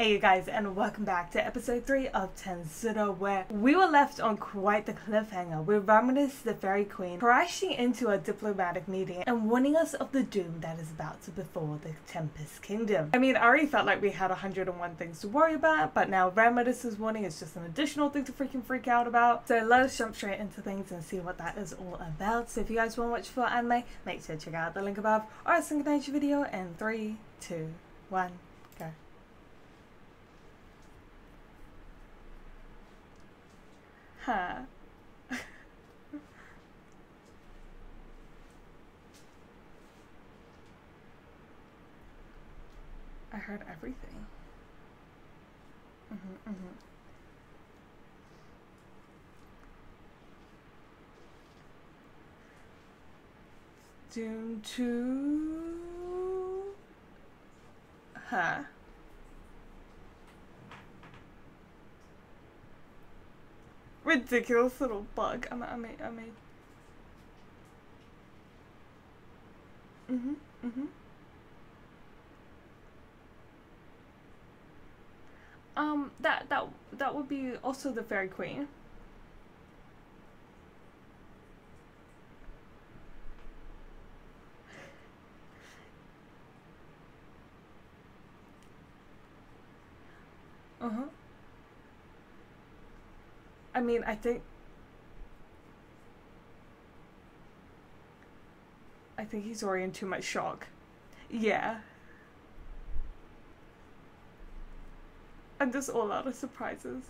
Hey you guys, and welcome back to episode 3 of Tensura, where we were left on quite the cliffhanger with Reincarnated, the fairy queen, crashing into a diplomatic meeting and warning us of the doom that is about to befall the Tempest Kingdom. I mean, I already felt like we had 101 things to worry about, but now Reincarnated's warning is just an additional thing to freaking freak out about. So let us jump straight into things and see what that is all about. So if you guys want to watch full anime, make sure to check out the link above, or I'll synchronize your video in 3, 2, 1, go. Huh. I heard everything. Doom 2. Huh. Ridiculous little bug. I made. That would be also the fairy queen. I mean, I think he's already in too much shock. Yeah. And just all out of surprises.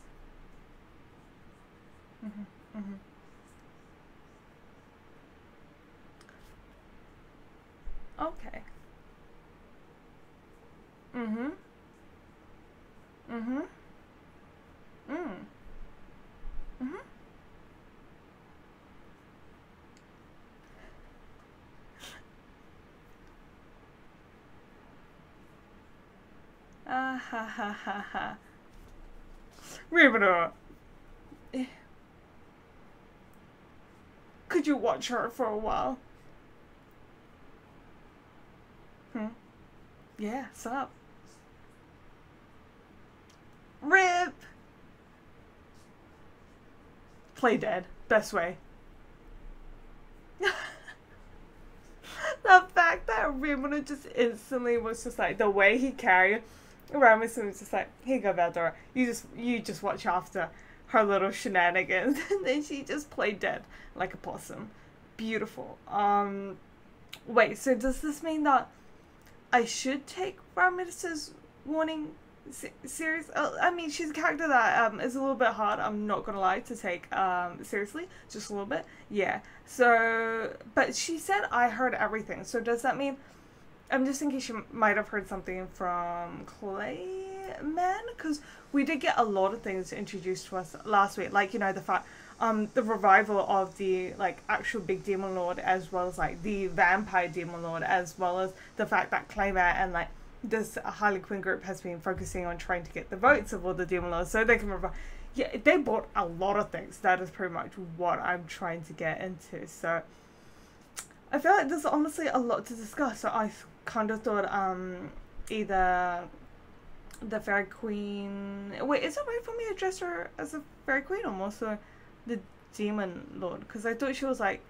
Okay. Ha ha ha ha. Urbina. Could you watch her for a while? Yeah, sup? RIP! Play dead. Best way. The fact that Urbina just instantly was just like, the way he carried Rasmussen was just like, here you go, Bardorp. You just watch after her little shenanigans. And then she just played dead like a possum. Beautiful. Wait, so does this mean that I should take Rasmussen's warning serious? I mean, she's a character that is a little bit hard, I'm not gonna lie, to take seriously. Just a little bit. Yeah. So, but she said I heard everything. So does that mean, I'm just thinking she might have heard something from Clayman, because we did get a lot of things introduced to us last week, like, you know, the fact, the revival of the, like, actual big demon lord, as well as, like, the vampire demon lord, as well as the fact that Clayman and, like, this Harley Quinn group has been focusing on trying to get the votes of all the demon lords so they can revive. Yeah, they bought a lot of things. That is pretty much what I'm trying to get into. So I feel like there's honestly a lot to discuss. So I kind of thought either the fairy queen. Wait, is it right for me to address her as a fairy queen or more so the demon lord? Because I thought she was like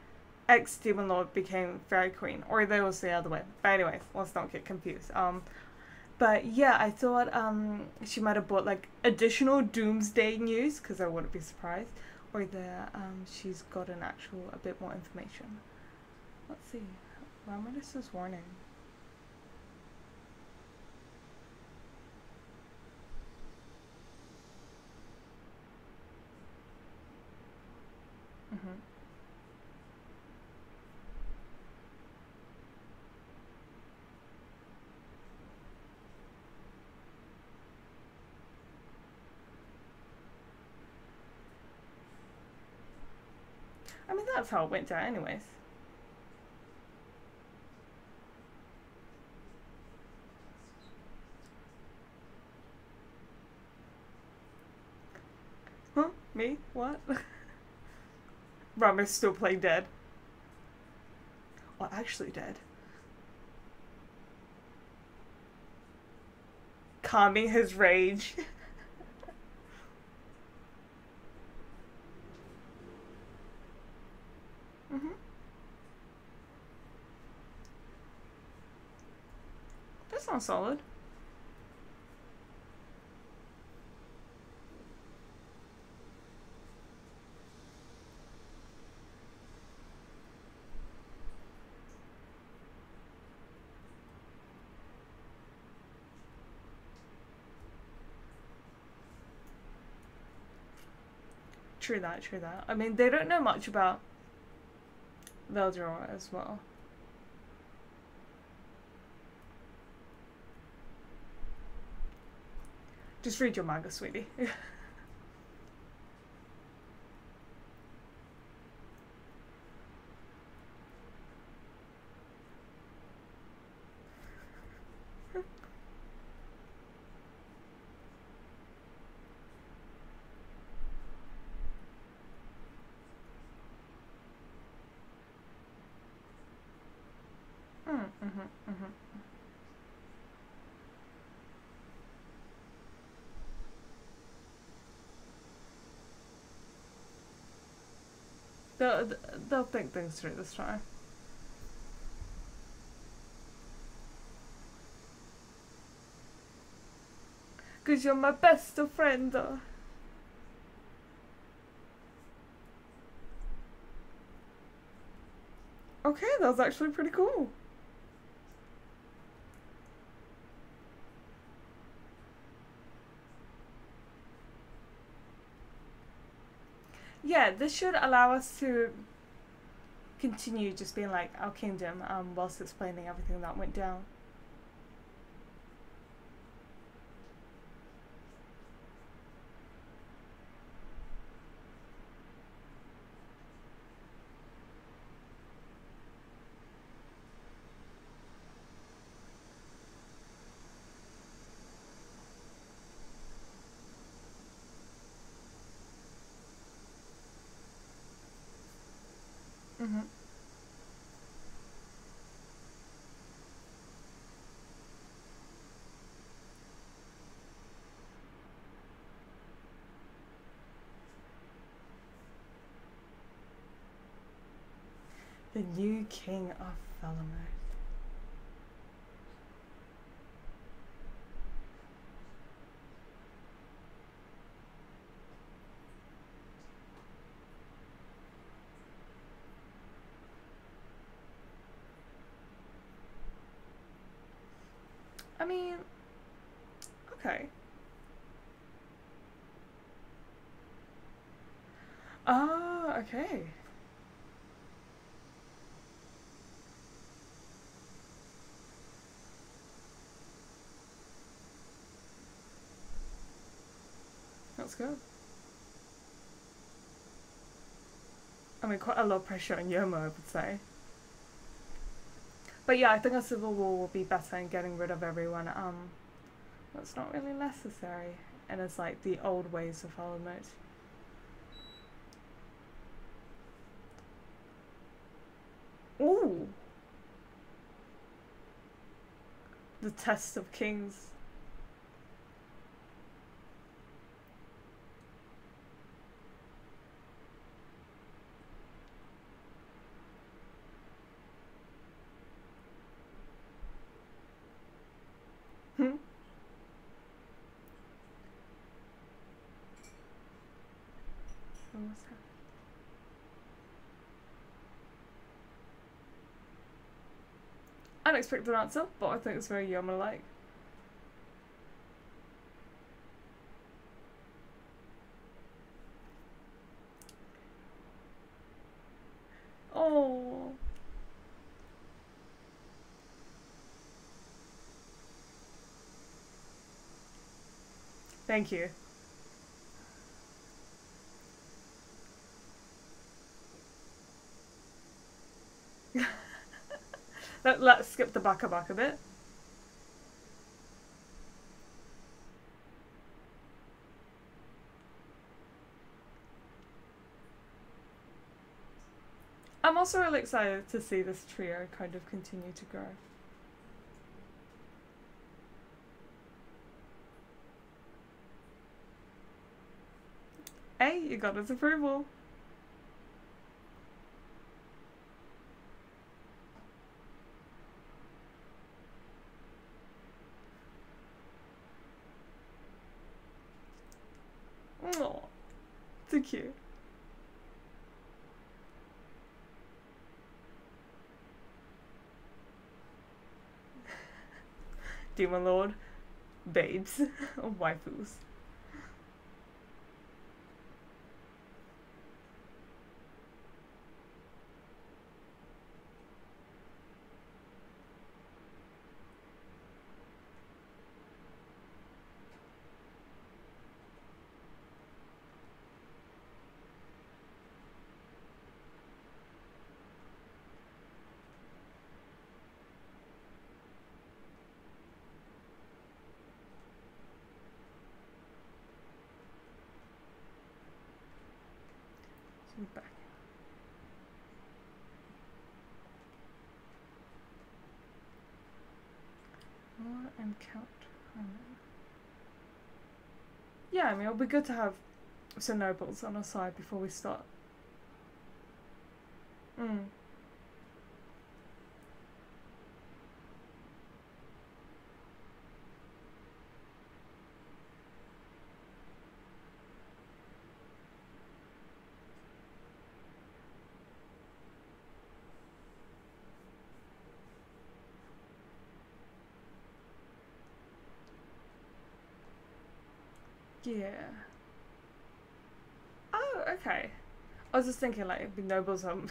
ex-demon lord became fairy queen, or there was the other way. But anyways, let's not get confused. But yeah, I thought she might have bought like additional doomsday news, because I wouldn't be surprised, or either she's got an actual a bit more information. Let's see. Reincarnated's warning. I mean, that's how it went down anyways. Huh? Me? What? Rama's still playing dead. Well, actually dead. calming his rage. That sounds solid. True that, true that. I mean, they don't know much about Bardorp as well. Just read your manga, sweetie. They'll think things through this time. Cause you're my best friend. Okay, that was actually pretty cool. Yeah, this should allow us to continue just being like our kingdom whilst explaining everything that went down. The new king of Felomir. I mean, okay. Ah, okay. That's good. I mean, quite a lot of pressure on Yomo, I would say. But yeah, I think a civil war will be better in getting rid of everyone. That's not really necessary. And it's like the old ways of Felomir. Ooh! The test of kings. Unexpected answer, but I think it's very Yoma-like. Oh. Thank you. Let's skip the baka a bit. I'm also really excited to see this trio kind of continue to grow. Hey, you got his approval. Oh, so cute. Demon Lord, babes, waifus. Back. And count. Yeah, I mean, it'll be good to have some nobles on our side before we start. Yeah. Oh, okay. I was just thinking like it'd be nobles on.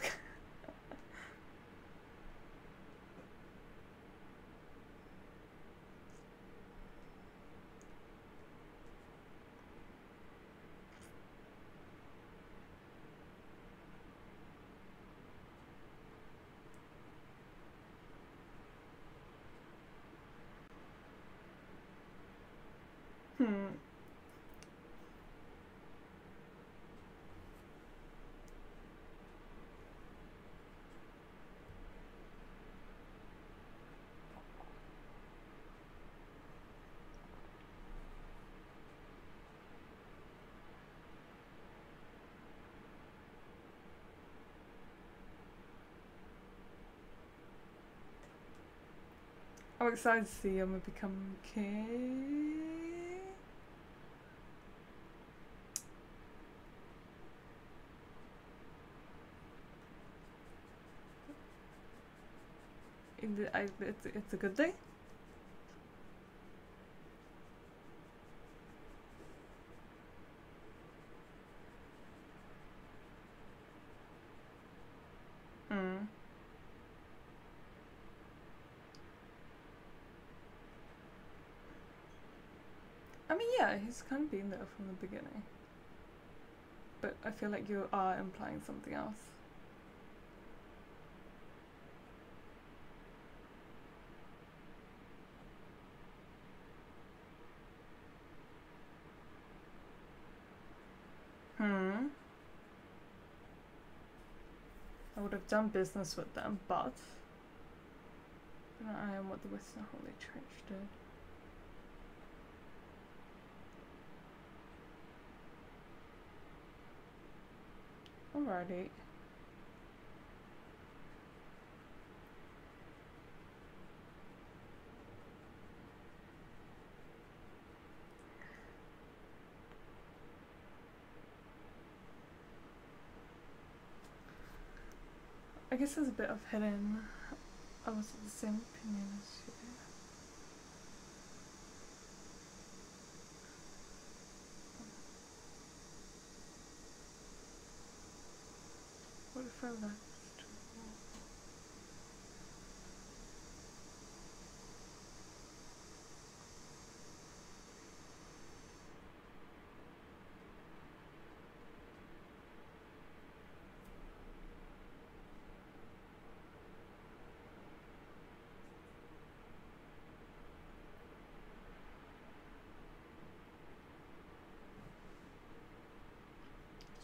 I'm excited to see him become king. It's a good day. I mean, yeah, he's kind of been there from the beginning. But I feel like you are implying something else. I would have done business with them, but I am what the Western Holy Church did. Alrighty. I guess there's a bit of hidden. I was of the same opinion as you. What if I left?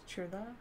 True that.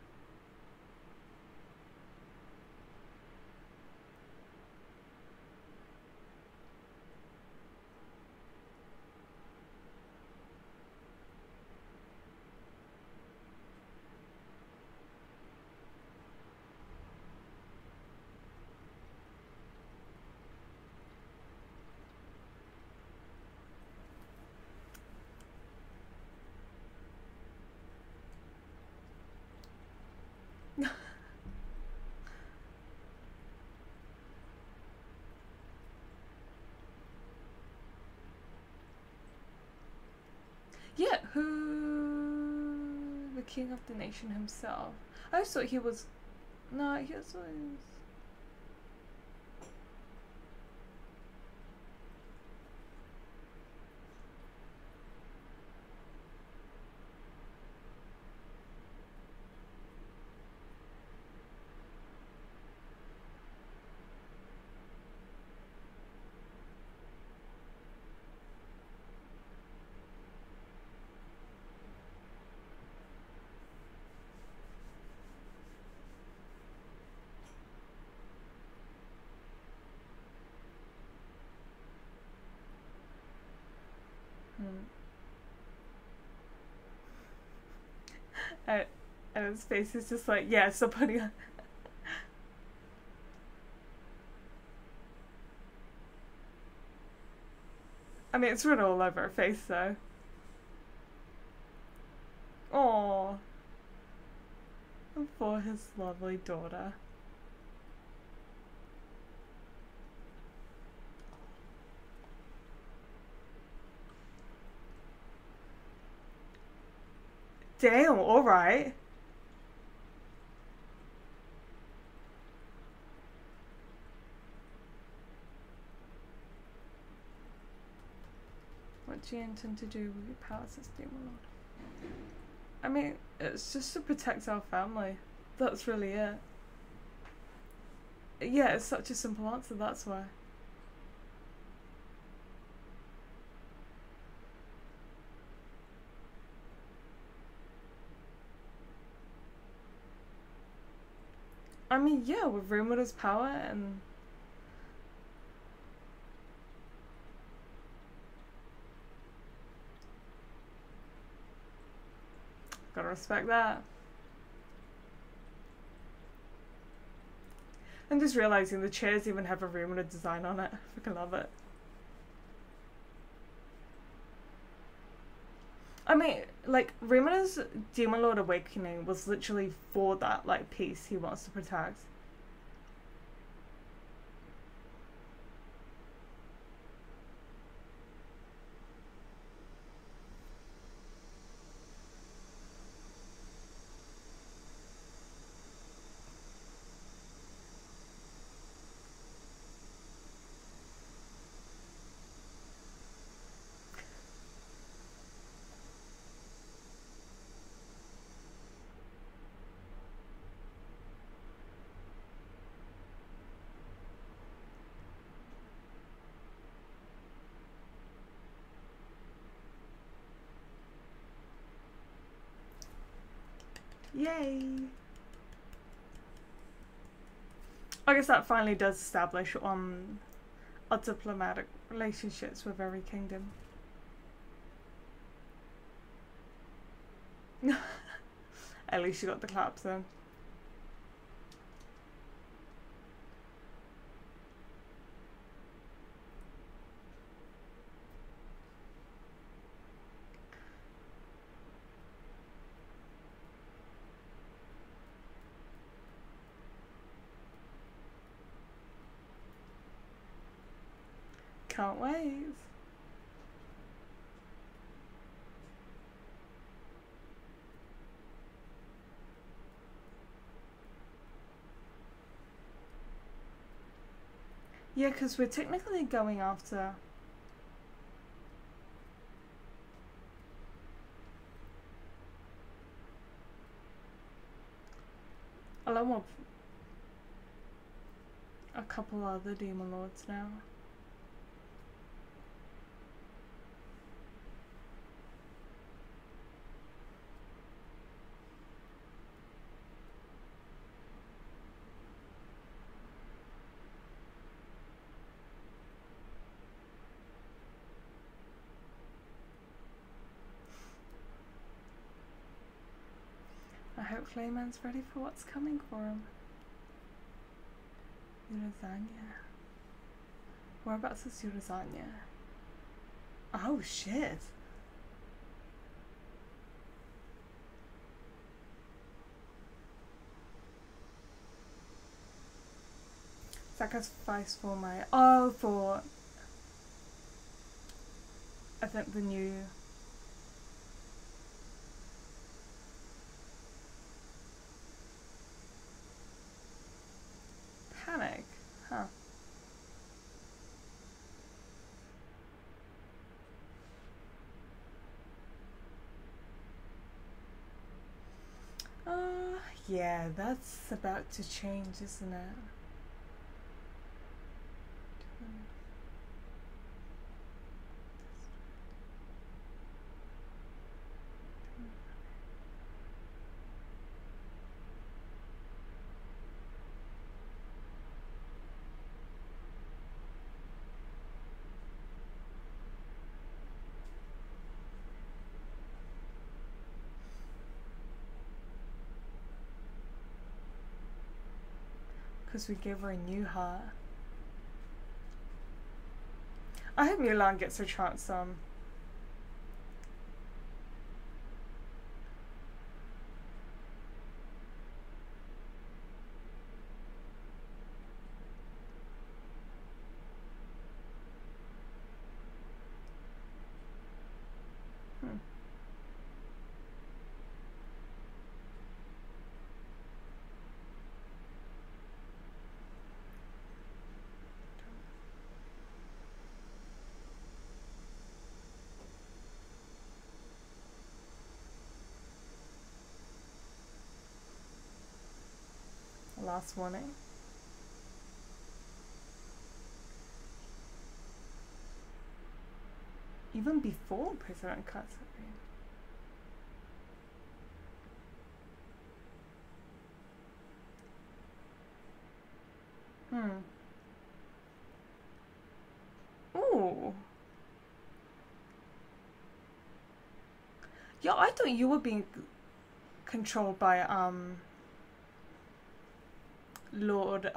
Who? The king of the nation himself. I always thought he was... No, he was always... And his face is just like, yeah, stop putting on. I mean, it's written all over her face, though. Aww. For his lovely daughter. Damn, alright. What do you intend to do with your powers as Demon Lord? I mean, it's just to protect our family. That's really it. Yeah, it's such a simple answer, that's why. I mean, yeah, with Rimura's power and... Gotta respect that. I'm just realizing the chairs even have a Rimura design on it. I freaking love it. I mean, like, Rimura's Demon Lord Awakening was literally for that, like, peace he wants to protect. Yay! I guess that finally does establish our diplomatic relationships with every kingdom. At least you got the claps then. Can't wait. Yeah, because we're technically going after... a lot more... a couple other Demon Lords now. I hope Clayman's ready for what's coming for him. Urazania. Whereabouts is Urazania? Oh shit! Sacrifice for my... oh, for... I think the new... yeah, that's about to change, isn't it? Because we gave her a new heart. I hope Mulan gets her chance. Last warning. Even before President cuts it. Ooh. Yeah, I thought you were being controlled by Lord,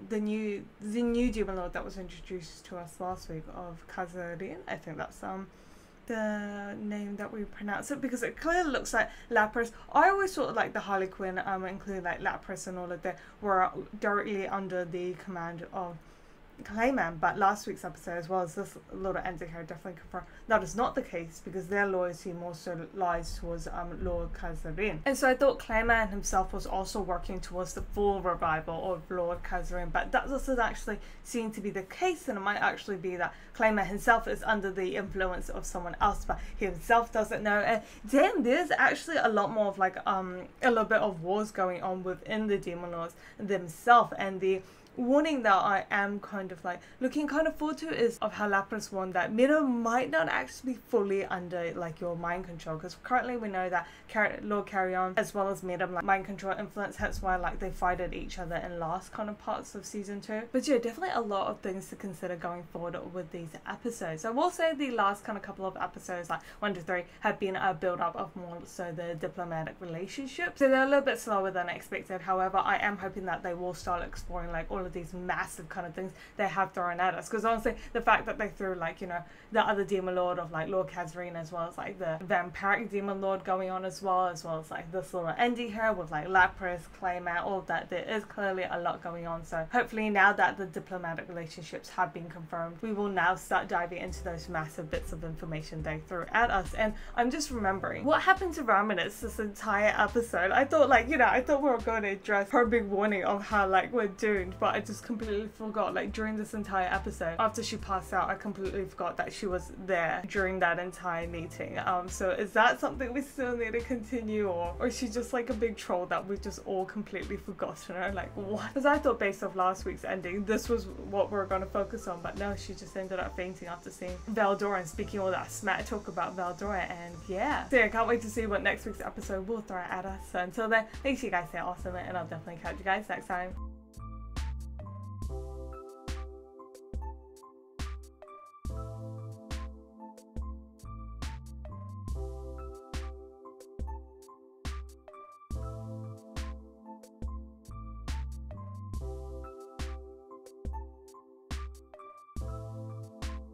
the new demon lord that was introduced to us last week of Kazarin. I think that's the name that we pronounce it, because it clearly looks like Lapras. I always thought like the Harlequin, including like Lapras and all of that, were directly under the command of Clayman, but last week's episode, as well as this little ending here, definitely confirmed that is not the case, because their loyalty more so lies towards Lord Kazarin. And so I thought Clayman himself was also working towards the full revival of Lord Kazarin, but that doesn't actually seem to be the case, and it might actually be that Clayman himself is under the influence of someone else, but he himself doesn't know. And damn, there's actually a lot more of like a little bit of wars going on within the Demon Lords themselves, and the warning that I am kind of like looking kind of forward to is of how Lapras warned that Mira might not actually be fully under like your mind control, because currently we know that Lord Carrion as well as Mira like mind control influence, hence why like they fight at each other in last kind of parts of season 2. But yeah, definitely a lot of things to consider going forward with these episodes. I will say the last kind of couple of episodes, like 1 to 3, have been a build up of more so the diplomatic relationship, so they're a little bit slower than expected. However, I am hoping that they will start exploring like all of these massive kind of things they have thrown at us, because honestly the fact that they threw like, you know, the other demon lord of like Lord Kazarin, as well as like the vampiric demon lord going on as well as like this little ending here with like Lapras, Clayman, all of that, there is clearly a lot going on. So hopefully now that the diplomatic relationships have been confirmed, we will now start diving into those massive bits of information they threw at us. And I'm just remembering what happened to Raminus this entire episode. I thought like, you know, I thought we were going to address her big warning of how like we're doomed, but I just completely forgot. Like during this entire episode, after she passed out, I completely forgot that she was there during that entire meeting. So is that something we still need to continue, or is she just like a big troll that we've just all completely forgotten her? Like what? Because I thought based off last week's ending, this was what we were going to focus on, but no, she just ended up fainting after seeing Bardorp and speaking all that smack talk about Bardorp. And yeah, so yeah, I can't wait to see what next week's episode will throw at us. So until then, make sure you guys stay awesome, and I'll definitely catch you guys next time.